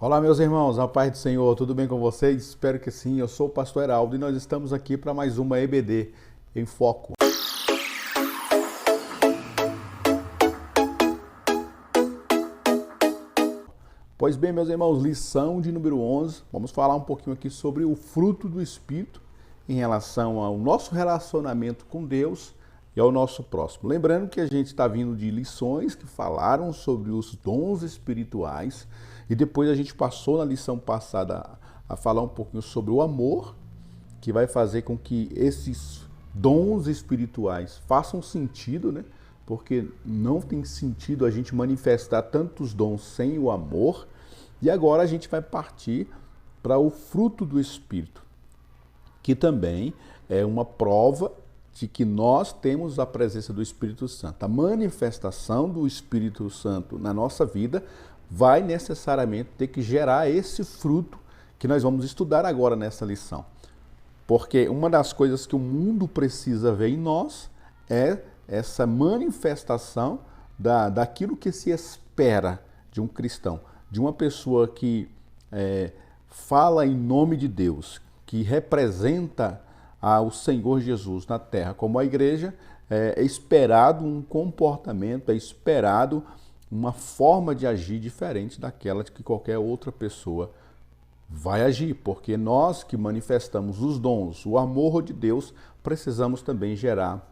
Olá, meus irmãos, a paz do Senhor, tudo bem com vocês? Espero que sim. Eu sou o pastor Heraldo e nós estamos aqui para mais uma EBD em Foco. Pois bem, meus irmãos, lição de número 11, vamos falar um pouquinho aqui sobre o fruto do Espírito em relação ao nosso relacionamento com Deus e ao nosso próximo. Lembrando que a gente está vindo de lições que falaram sobre os dons espirituais e depois a gente passou na lição passada a falar um pouquinho sobre o amor, que vai fazer com que esses dons espirituais façam sentido, né? Porque não tem sentido a gente manifestar tantos dons sem o amor. E agora a gente vai partir para o fruto do Espírito, que também é uma prova de que nós temos a presença do Espírito Santo. A manifestação do Espírito Santo na nossa vida vai necessariamente ter que gerar esse fruto que nós vamos estudar agora nessa lição. Porque uma das coisas que o mundo precisa ver em nós é essa manifestação daquilo que se espera de um cristão, de uma pessoa que fala em nome de Deus, que representa ao Senhor Jesus na terra. Como a igreja, é esperado um comportamento, é esperado uma forma de agir diferente daquela que qualquer outra pessoa vai agir, porque nós que manifestamos os dons, o amor de Deus, precisamos também gerar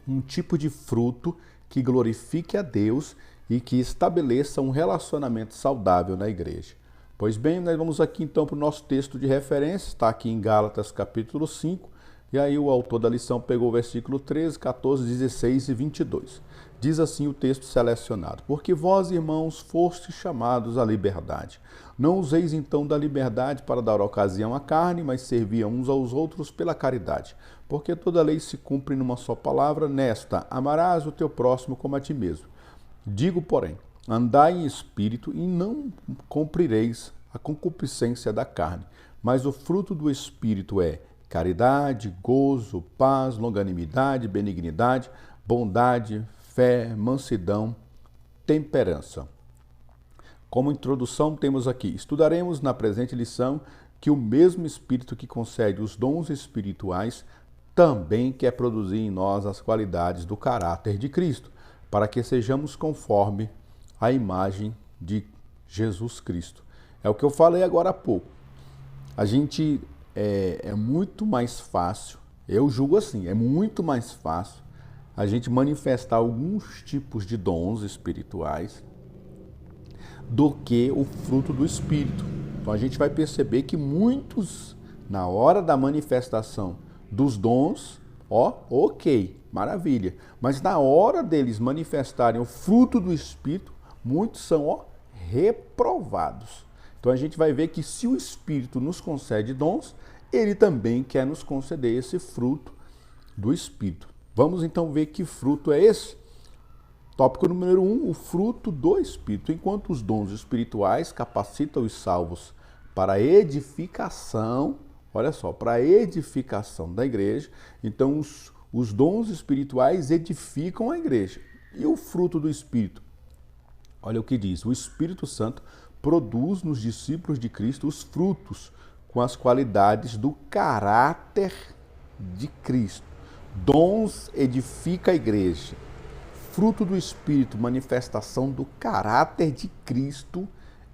um tipo de fruto que glorifique a Deus e que estabeleça um relacionamento saudável na igreja. Pois bem, nós vamos aqui então para o nosso texto de referência, está aqui em Gálatas capítulo 5, e aí o autor da lição pegou o versículo 13, 14, 16 e 22. Diz assim o texto selecionado: Porque vós, irmãos, fostes chamados à liberdade. Não useis então da liberdade para dar ocasião à carne, mas servi uns aos outros pela caridade. Porque toda lei se cumpre numa só palavra, nesta: amarás o teu próximo como a ti mesmo. Digo, porém, andai em espírito e não cumprireis a concupiscência da carne. Mas o fruto do espírito é caridade, gozo, paz, longanimidade, benignidade, bondade, fé, mansidão, temperança. Como introdução, temos aqui: estudaremos na presente lição que o mesmo Espírito que concede os dons espirituais também quer produzir em nós as qualidades do caráter de Cristo, para que sejamos conforme a imagem de Jesus Cristo. É o que eu falei agora há pouco. A gente é muito mais fácil, eu julgo assim, é muito mais fácil a gente manifestar alguns tipos de dons espirituais do que o fruto do Espírito. Então a gente vai perceber que muitos, na hora da manifestação dos dons, ok, maravilha. Mas na hora deles manifestarem o fruto do Espírito, muitos são, reprovados. Então a gente vai ver que se o Espírito nos concede dons, ele também quer nos conceder esse fruto do Espírito. Vamos então ver que fruto é esse? Tópico número 1, o fruto do Espírito. Enquanto os dons espirituais capacitam os salvos para a edificação, olha só, para a edificação da igreja, então os dons espirituais edificam a igreja. E o fruto do Espírito? Olha o que diz: o Espírito Santo produz nos discípulos de Cristo os frutos com as qualidades do caráter de Cristo. Dons edifica a igreja. Fruto do Espírito, manifestação do caráter de Cristo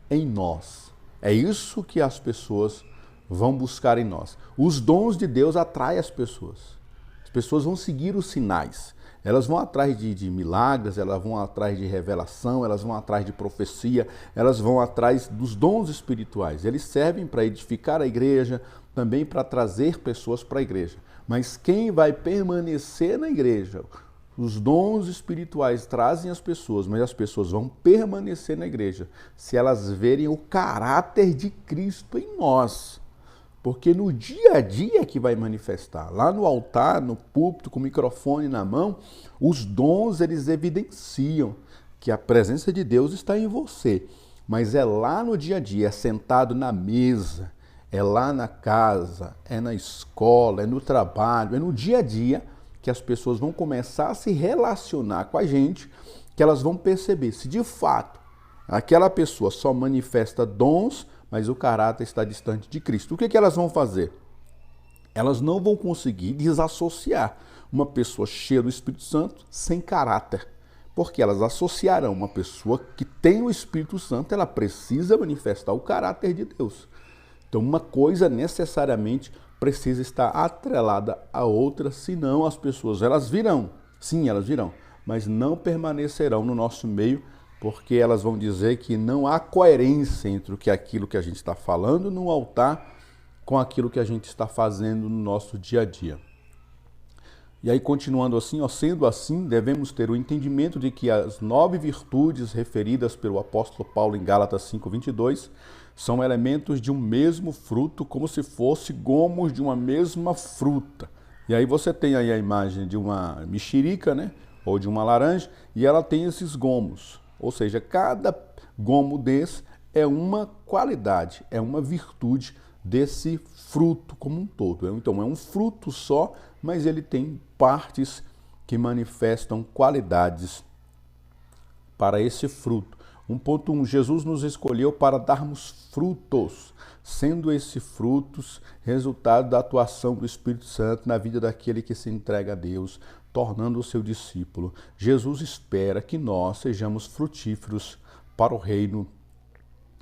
em nós. É isso que as pessoas vão buscar em nós. Os dons de Deus atraem as pessoas. As pessoas vão seguir os sinais. Elas vão atrás de milagres, elas vão atrás de revelação, elas vão atrás de profecia, elas vão atrás dos dons espirituais. Eles servem para edificar a igreja, também para trazer pessoas para a igreja. Mas quem vai permanecer na igreja? Os dons espirituais trazem as pessoas, mas as pessoas vão permanecer na igreja se elas verem o caráter de Cristo em nós. Porque no dia a dia que vai manifestar, lá no altar, no púlpito, com o microfone na mão, os dons eles evidenciam que a presença de Deus está em você. Mas é lá no dia a dia, é sentado na mesa, é lá na casa, é na escola, é no trabalho, é no dia a dia que as pessoas vão começar a se relacionar com a gente, que elas vão perceber se de fato Aquela pessoa só manifesta dons, mas o caráter está distante de Cristo. O que elas vão fazer? Elas não vão conseguir desassociar uma pessoa cheia do Espírito Santo sem caráter. Porque elas associarão uma pessoa que tem o Espírito Santo, ela precisa manifestar o caráter de Deus. Então uma coisa necessariamente precisa estar atrelada à outra, senão as pessoas, elas virão, sim, elas virão, mas não permanecerão no nosso meio, porque elas vão dizer que não há coerência entre aquilo que a gente está falando no altar com aquilo que a gente está fazendo no nosso dia a dia. E aí, continuando assim, sendo assim, devemos ter o entendimento de que as 9 virtudes referidas pelo apóstolo Paulo em Gálatas 5:22 são elementos de um mesmo fruto, como se fossem gomos de uma mesma fruta. E aí você tem aí a imagem de uma mexerica, né? Ou de uma laranja, e ela tem esses gomos. Ou seja, cada gomo desse é uma qualidade, é uma virtude desse fruto como um todo. Então é um fruto só, mas ele tem partes que manifestam qualidades para esse fruto. 1.1, Jesus nos escolheu para darmos frutos, sendo esses frutos resultado da atuação do Espírito Santo na vida daquele que se entrega a Deus, tornando o seu discípulo. Jesus espera que nós sejamos frutíferos para o reino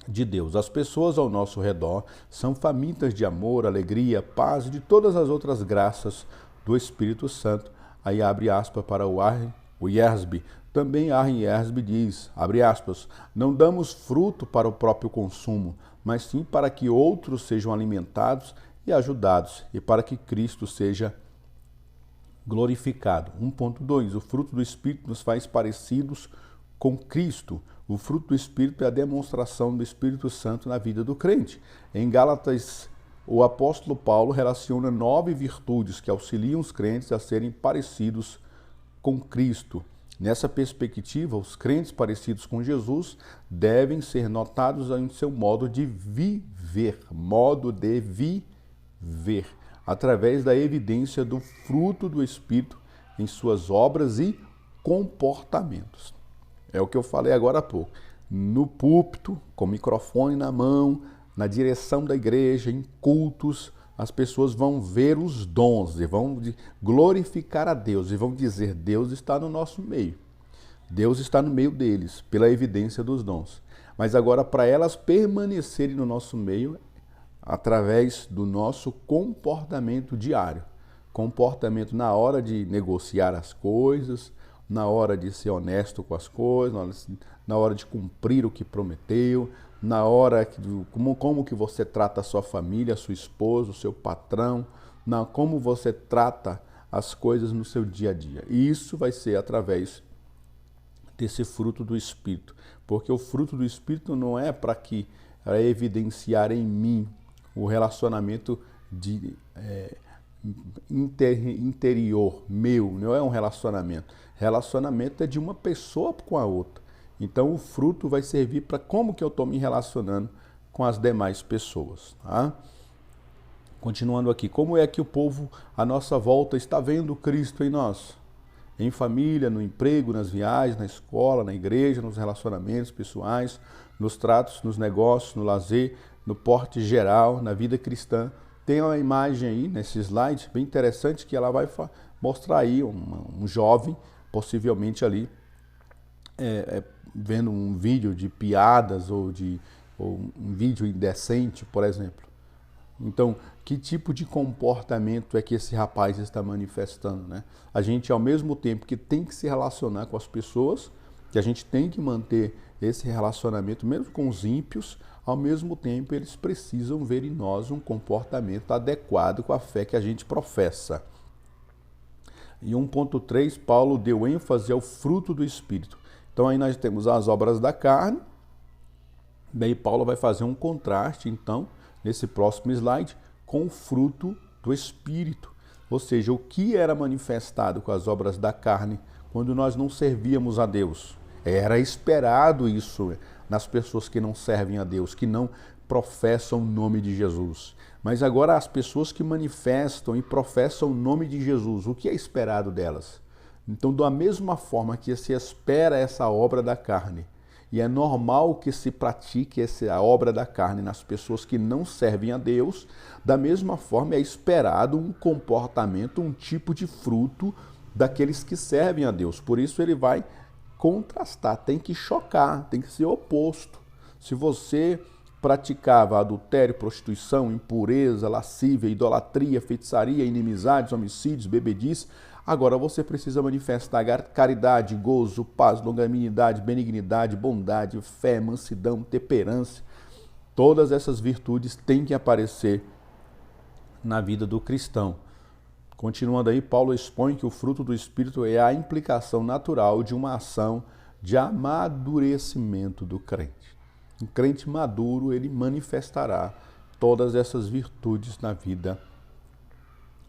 de Deus. As pessoas ao nosso redor são famintas de amor, alegria, paz e de todas as outras graças do Espírito Santo. Aí abre aspas para o Yersby. Também Arjen Yersby diz, abre aspas, não damos fruto para o próprio consumo, mas sim para que outros sejam alimentados e ajudados, e para que Cristo seja glorificado. 1.2, o fruto do Espírito nos faz parecidos com Cristo. O fruto do Espírito é a demonstração do Espírito Santo na vida do crente. Em Gálatas, o apóstolo Paulo relaciona 9 virtudes que auxiliam os crentes a serem parecidos com Cristo. Nessa perspectiva, os crentes parecidos com Jesus devem ser notados em seu modo de viver, através da evidência do fruto do Espírito em suas obras e comportamentos. É o que eu falei agora há pouco. No púlpito, com o microfone na mão, na direção da igreja, em cultos, as pessoas vão ver os dons e vão glorificar a Deus e vão dizer, Deus está no nosso meio. Deus está no meio deles, pela evidência dos dons. Mas agora, para elas permanecerem no nosso meio, através do nosso comportamento diário. Comportamento na hora de negociar as coisas, na hora de ser honesto com as coisas, na hora de cumprir o que prometeu, na hora como que você trata a sua família, a sua esposa, o seu patrão, como você trata as coisas no seu dia a dia. E isso vai ser através desse fruto do Espírito, porque o fruto do Espírito não é para evidenciar em mim o relacionamento interior meu, não é um relacionamento. Relacionamento é de uma pessoa com a outra. Então o fruto vai servir para como que eu estou me relacionando com as demais pessoas. Tá? Continuando aqui, como é que o povo à nossa volta está vendo Cristo em nós? Em família, no emprego, nas viagens, na escola, na igreja, nos relacionamentos pessoais, nos tratos, nos negócios, no lazer, no porte geral, na vida cristã. Tem uma imagem aí nesse slide bem interessante que ela vai mostrar aí um jovem, possivelmente ali, vendo um vídeo de piadas ou um vídeo indecente, por exemplo. Então, que tipo de comportamento é que esse rapaz está manifestando, né? A gente, ao mesmo tempo que tem que se relacionar com as pessoas, que a gente tem que manter esse relacionamento, mesmo com os ímpios, ao mesmo tempo eles precisam ver em nós um comportamento adequado com a fé que a gente professa. E 1.3, Paulo deu ênfase ao fruto do Espírito. Então aí nós temos as obras da carne, daí Paulo vai fazer um contraste, então, nesse próximo slide, com o fruto do Espírito. Ou seja, o que era manifestado com as obras da carne quando nós não servíamos a Deus. Era esperado isso nas pessoas que não servem a Deus, que não professam o nome de Jesus. Mas agora as pessoas que manifestam e professam o nome de Jesus, o que é esperado delas? Então, da mesma forma que se espera essa obra da carne e é normal que se pratique a obra da carne nas pessoas que não servem a Deus. Da mesma forma, é esperado um comportamento, um tipo de fruto daqueles que servem a Deus. Por isso ele vai contrastar, tem que chocar, tem que ser oposto. Se você praticava adultério, prostituição, impureza, lascívia, idolatria, feitiçaria, inimizades, homicídios, bebedice, agora você precisa manifestar caridade, gozo, paz, longanimidade, benignidade, bondade, fé, mansidão, temperança. Todas essas virtudes têm que aparecer na vida do cristão. Continuando aí, Paulo expõe que o fruto do Espírito é a implicação natural de uma ação de amadurecimento do crente. Um crente maduro, ele manifestará todas essas virtudes na vida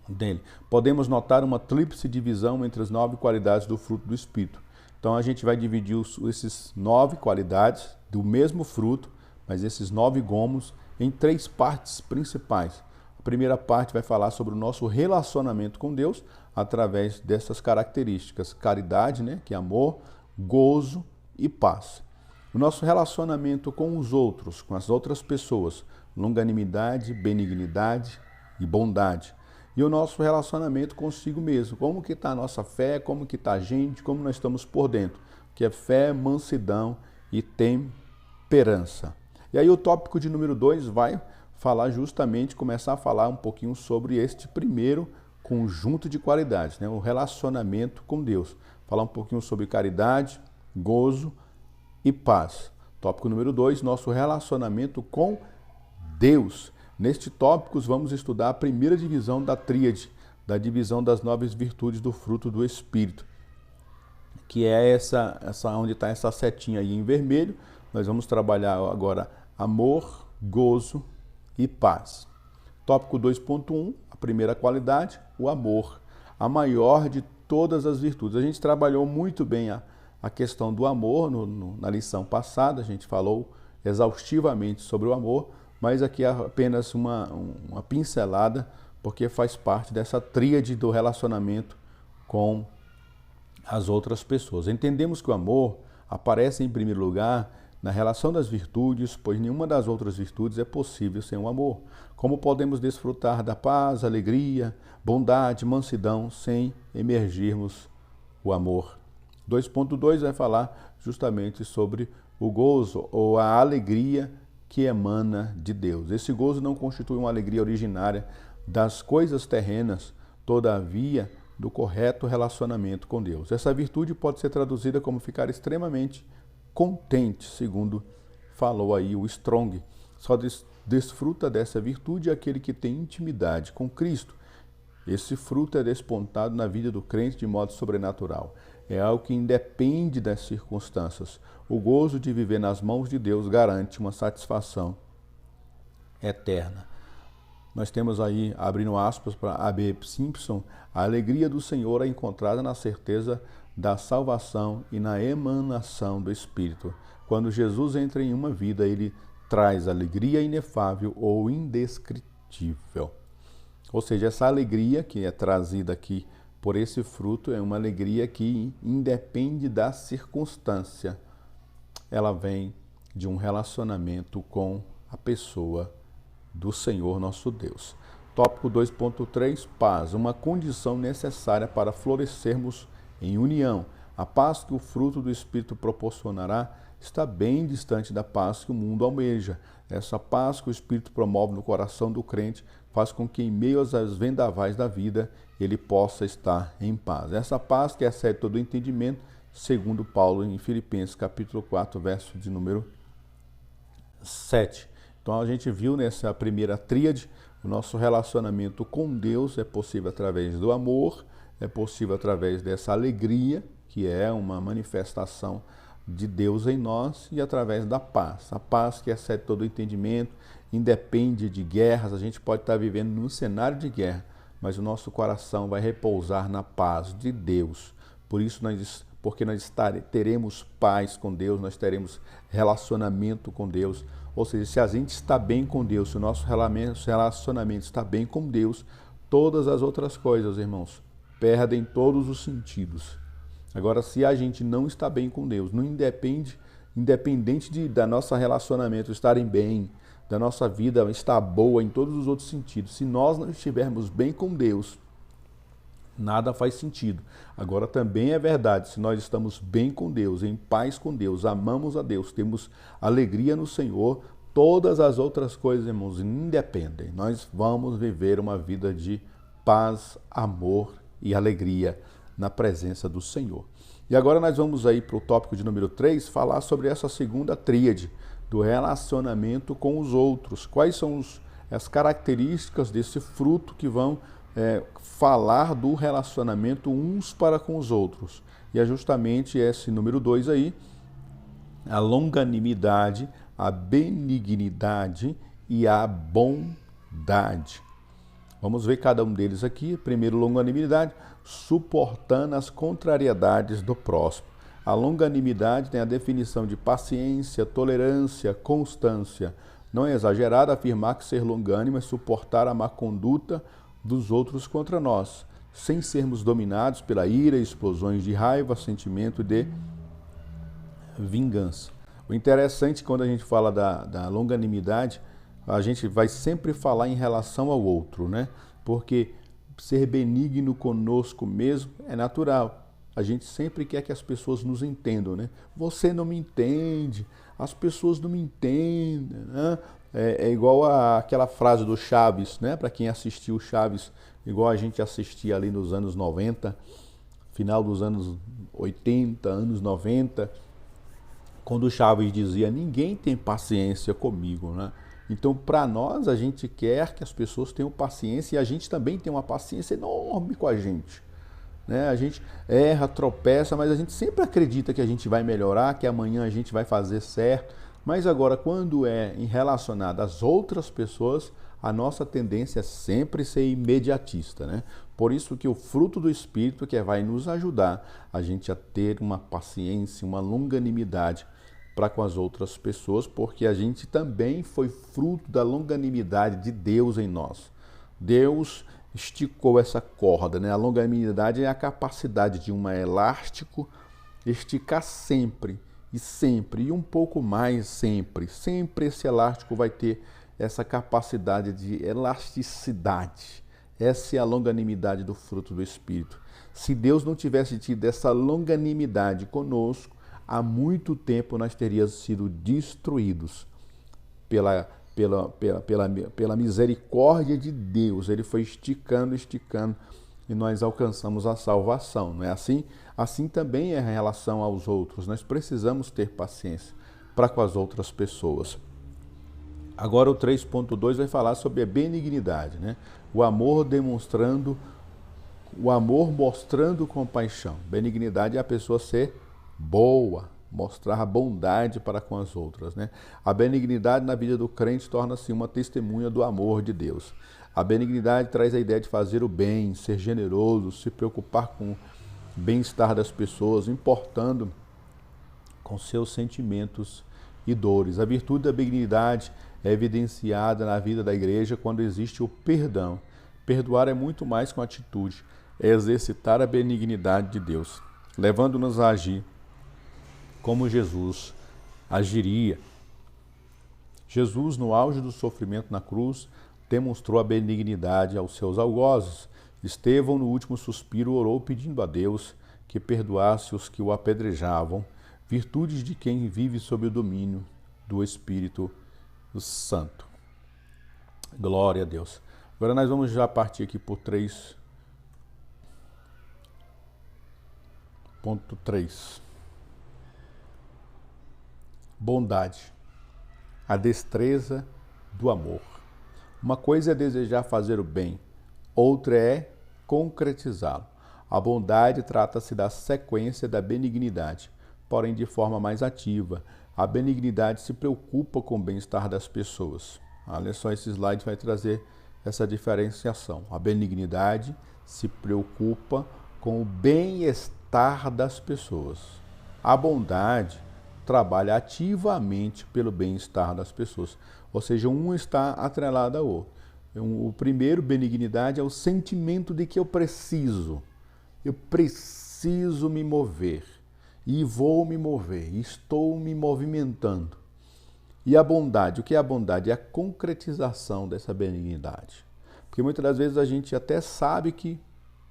dele. Podemos notar uma tríplice divisão entre as 9 qualidades do fruto do Espírito. Então a gente vai dividir esses 9 qualidades do mesmo fruto, mas esses 9 gomos, em 3 partes principais. A primeira parte vai falar sobre o nosso relacionamento com Deus através dessas características: caridade, né, que é amor, gozo e paz. O nosso relacionamento com os outros, com as outras pessoas, longanimidade, benignidade e bondade. E o nosso relacionamento consigo mesmo, como que está a nossa fé, como que está a gente, como nós estamos por dentro, que é fé, mansidão e temperança. E aí o tópico de número 2 vai falar justamente, começar a falar um pouquinho sobre este primeiro conjunto de qualidades, né? O relacionamento com Deus. Falar um pouquinho sobre caridade, gozo e paz. Tópico número 2, nosso relacionamento com Deus. Neste tópico, vamos estudar a primeira divisão da tríade, da divisão das 9 virtudes do fruto do Espírito, que é essa onde está essa setinha aí em vermelho. Nós vamos trabalhar agora amor, gozo e paz. Tópico 2.1, a primeira qualidade, o amor, a maior de todas as virtudes. A gente trabalhou muito bem a questão do amor na lição passada, a gente falou exaustivamente sobre o amor, mas aqui é apenas uma pincelada, porque faz parte dessa tríade do relacionamento com as outras pessoas. Entendemos que o amor aparece em primeiro lugar na relação das virtudes, pois nenhuma das outras virtudes é possível sem o amor. Como podemos desfrutar da paz, alegria, bondade, mansidão, sem emergirmos o amor? 2.2 vai falar justamente sobre o gozo ou a alegria que emana de Deus. Esse gozo não constitui uma alegria originária das coisas terrenas, todavia do correto relacionamento com Deus. Essa virtude pode ser traduzida como ficar extremamente contente, segundo falou aí o Strong. Só desfruta dessa virtude aquele que tem intimidade com Cristo. Esse fruto é despontado na vida do crente de modo sobrenatural. É algo que independe das circunstâncias. O gozo de viver nas mãos de Deus garante uma satisfação eterna. Nós temos aí, abrindo aspas para A.B. Simpson, a alegria do Senhor é encontrada na certeza da salvação e na emanação do Espírito. Quando Jesus entra em uma vida, ele traz alegria inefável ou indescritível. Ou seja, essa alegria que é trazida aqui por esse fruto é uma alegria que independe da circunstância. Ela vem de um relacionamento com a pessoa do Senhor nosso Deus. Tópico 2.3, paz, uma condição necessária para florescermos em união. A paz que o fruto do Espírito proporcionará está bem distante da paz que o mundo almeja. Essa paz que o Espírito promove no coração do crente faz com que, em meio às vendavais da vida, ele possa estar em paz. Essa paz que excede todo o entendimento, segundo Paulo em Filipenses capítulo 4, verso de número 7. Então a gente viu nessa primeira tríade, o nosso relacionamento com Deus é possível através do amor, é possível através dessa alegria, que é uma manifestação de Deus em nós, e através da paz. A paz que excede todo o entendimento, independe de guerras. A gente pode estar vivendo num cenário de guerra, mas o nosso coração vai repousar na paz de Deus. Porque nós teremos paz com Deus, nós teremos relacionamento com Deus. Ou seja, se a gente está bem com Deus, se o nosso relacionamento está bem com Deus, todas as outras coisas, irmãos, perdem todos os sentidos. Agora, se a gente não está bem com Deus, não independe independente da nosso relacionamento estarem bem, da nossa vida estar boa em todos os outros sentidos, se nós não estivermos bem com Deus, nada faz sentido. Agora também é verdade, se nós estamos bem com Deus, em paz com Deus, amamos a Deus, temos alegria no Senhor, todas as outras coisas, irmãos, independem. Nós vamos viver uma vida de paz, amor e alegria na presença do Senhor. E agora nós vamos aí para o tópico de número 3, falar sobre essa segunda tríade do relacionamento com os outros. Quais são as características desse fruto que vão falar do relacionamento uns para com os outros. E é justamente esse número 2 aí, a longanimidade, a benignidade e a bondade. Vamos ver cada um deles aqui. Primeiro, longanimidade, suportando as contrariedades do próximo. A longanimidade tem a definição de paciência, tolerância, constância. Não é exagerado afirmar que ser longânimo é suportar a má conduta dos outros contra nós, sem sermos dominados pela ira, explosões de raiva, sentimento de vingança. O interessante, quando a gente fala da longanimidade, a gente vai sempre falar em relação ao outro, né? Porque ser benigno conosco mesmo é natural. A gente sempre quer que as pessoas nos entendam, né? Você não me entende, as pessoas não me entendem, né? É igual aquela frase do Chaves, né? Para quem assistiu Chaves, igual a gente assistia ali nos anos 90, final dos anos 80, anos 90, quando o Chaves dizia, ninguém tem paciência comigo, né? Então, para nós, a gente quer que as pessoas tenham paciência e a gente também tem uma paciência enorme com a gente. Né? A gente erra, tropeça, mas a gente sempre acredita que a gente vai melhorar, que amanhã a gente vai fazer certo. Mas agora, quando é relacionado às outras pessoas, a nossa tendência é sempre ser imediatista, né? Por isso que o fruto do Espírito que vai nos ajudar a gente a ter uma paciência, uma longanimidade para com as outras pessoas, porque a gente também foi fruto da longanimidade de Deus em nós. Deus esticou essa corda, né? A longanimidade é a capacidade de um elástico esticar sempre e um pouco mais sempre. Sempre esse elástico vai ter essa capacidade de elasticidade. Essa é a longanimidade do fruto do Espírito. Se Deus não tivesse tido essa longanimidade conosco, há muito tempo nós teríamos sido destruídos pela misericórdia de Deus. Ele foi esticando e nós alcançamos a salvação. Não é assim? Assim também é em relação aos outros. Nós precisamos ter paciência para com as outras pessoas. Agora o 3.2 vai falar sobre a benignidade, né? O amor mostrando compaixão. Benignidade é a pessoa ser boa, mostrar a bondade para com as outras, né? A benignidade na vida do crente torna-se uma testemunha do amor de Deus. A benignidade traz a ideia de fazer o bem, ser generoso, se preocupar com o bem-estar das pessoas, importando com seus sentimentos e dores. A virtude da benignidade é evidenciada na vida da igreja quando existe o perdão. Perdoar é muito mais que uma atitude, é exercitar a benignidade de Deus, levando-nos a agir como Jesus agiria. Jesus, no auge do sofrimento na cruz, demonstrou a benignidade aos seus algozes. Estevão, no último suspiro, orou pedindo a Deus que perdoasse os que o apedrejavam, virtudes de quem vive sob o domínio do Espírito Santo. Glória a Deus. Agora nós vamos já partir aqui por 3.3. Bondade, a destreza do amor. Uma coisa é desejar fazer o bem, outra é concretizá-lo. A bondade trata-se da sequência da benignidade, porém de forma mais ativa. A benignidade se preocupa com o bem-estar das pessoas. Olha só, esse slide vai trazer essa diferenciação. A benignidade se preocupa com o bem-estar das pessoas. A bondade trabalha ativamente pelo bem-estar das pessoas. Ou seja, um está atrelado ao outro. O primeiro, benignidade, é o sentimento de que eu preciso me mover. e vou me mover, estou me movimentando. E a bondade, o que é a bondade? É a concretização dessa benignidade. Porque muitas das vezes a gente até sabe que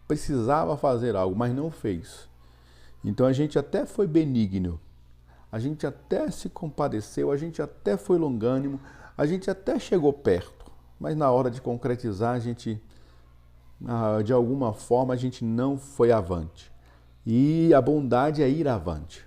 precisava fazer algo, mas não fez. Então a gente até foi benigno, a gente até se compadeceu, a gente até foi longânimo, a gente até chegou perto, mas na hora de concretizar, a gente, de alguma forma, a gente não foi avante. E a bondade é ir avante.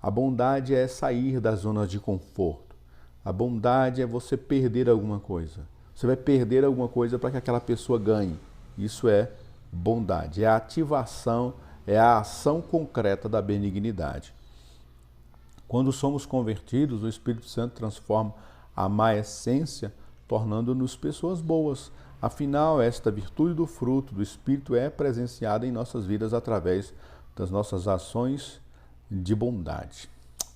A bondade é sair das zonas de conforto. A bondade é você perder alguma coisa. Você vai perder alguma coisa para que aquela pessoa ganhe. Isso é bondade, é a ativação, é a ação concreta da benignidade. Quando somos convertidos, o Espírito Santo transforma a má essência, tornando-nos pessoas boas. Afinal, esta virtude do fruto do Espírito é presenciada em nossas vidas através das nossas ações de bondade.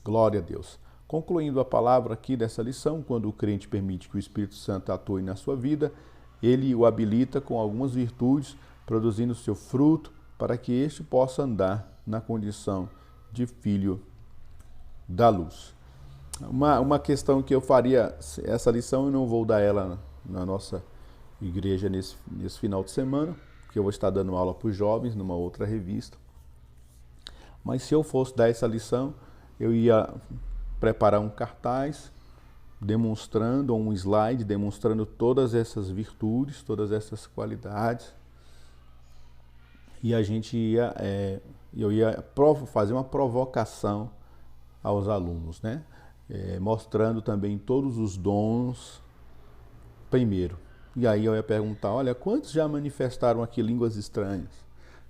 Glória a Deus. Concluindo a palavra aqui dessa lição, quando o crente permite que o Espírito Santo atue na sua vida, ele o habilita com algumas virtudes, produzindo seu fruto, para que este possa andar na condição de filho da luz. Uma questão que eu faria, essa lição eu não vou dar ela na nossa igreja nesse final de semana, porque eu vou estar dando aula para os jovens numa outra revista. Mas se eu fosse dar essa lição, eu ia preparar um cartaz demonstrando, ou um slide demonstrando todas essas virtudes, todas essas qualidades. E a gente eu ia fazer uma provocação aos alunos, né? Mostrando também todos os dons primeiro. E aí eu ia perguntar, olha, quantos já manifestaram aqui línguas estranhas?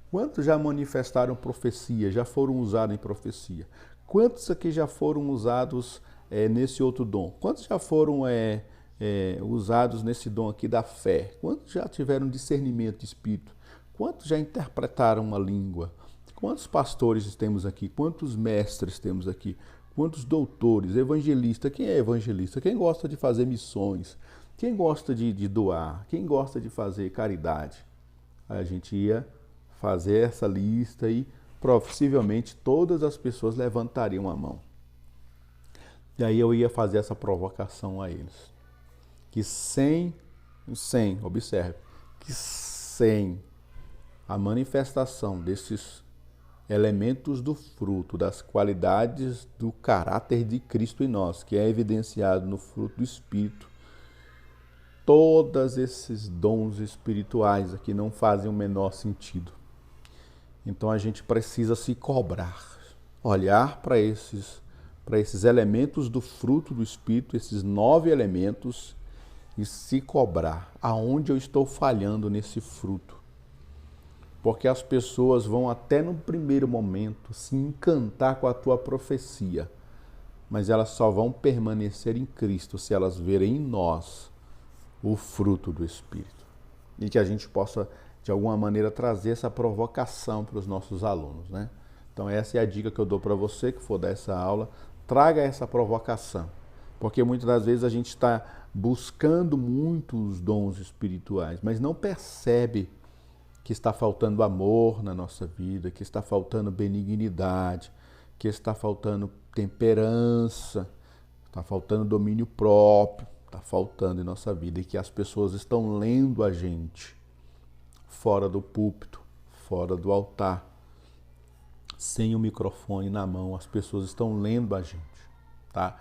Quantos já manifestaram profecia, já foram usados em profecia? Quantos aqui já foram usados nesse outro dom? Quantos já foram usados nesse dom aqui da fé? Quantos já tiveram discernimento de espírito? Quantos já interpretaram uma língua? Quantos pastores temos aqui? Quantos mestres temos aqui? Quantos doutores? Evangelista? Quem é evangelista? Quem gosta de fazer missões? Quem gosta de doar? Quem gosta de fazer caridade? A gente ia fazer essa lista e possivelmente todas as pessoas levantariam a mão. E aí eu ia fazer essa provocação a eles. Que observe, que sem a manifestação desses elementos do fruto, das qualidades do caráter de Cristo em nós, que é evidenciado no fruto do Espírito, todos esses dons espirituais aqui não fazem o menor sentido. Então a gente precisa se cobrar, olhar para esses elementos do fruto do Espírito, esses 9 elementos, e se cobrar aonde eu estou falhando nesse fruto. Porque as pessoas vão até no primeiro momento se encantar com a tua profecia, mas elas só vão permanecer em Cristo se elas verem em nós o fruto do Espírito. E que a gente possa, de alguma maneira, trazer essa provocação para os nossos alunos, né? Então essa é a dica que eu dou para você que for dar essa aula. Traga essa provocação, porque muitas das vezes a gente está buscando muitos dons espirituais, mas não percebe que está faltando amor na nossa vida, que está faltando benignidade, que está faltando temperança, está faltando domínio próprio, está faltando em nossa vida, e que as pessoas estão lendo a gente fora do púlpito, fora do altar, sem o microfone na mão, as pessoas estão lendo a gente, tá?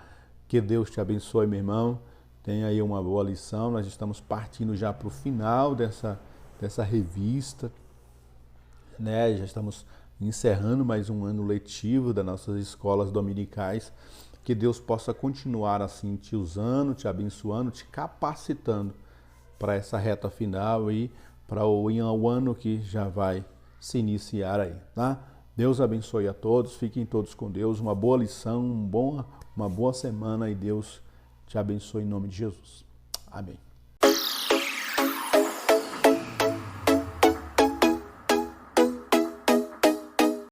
Que Deus te abençoe, meu irmão, tenha aí uma boa lição. Nós estamos partindo já para o final dessa revista, né? Já estamos encerrando mais um ano letivo das nossas escolas dominicais. Que Deus possa continuar assim te usando, te abençoando, te capacitando para essa reta final e para o ano que já vai se iniciar aí, tá? Deus abençoe a todos, fiquem todos com Deus, uma boa lição, uma boa semana, e Deus te abençoe em nome de Jesus. Amém.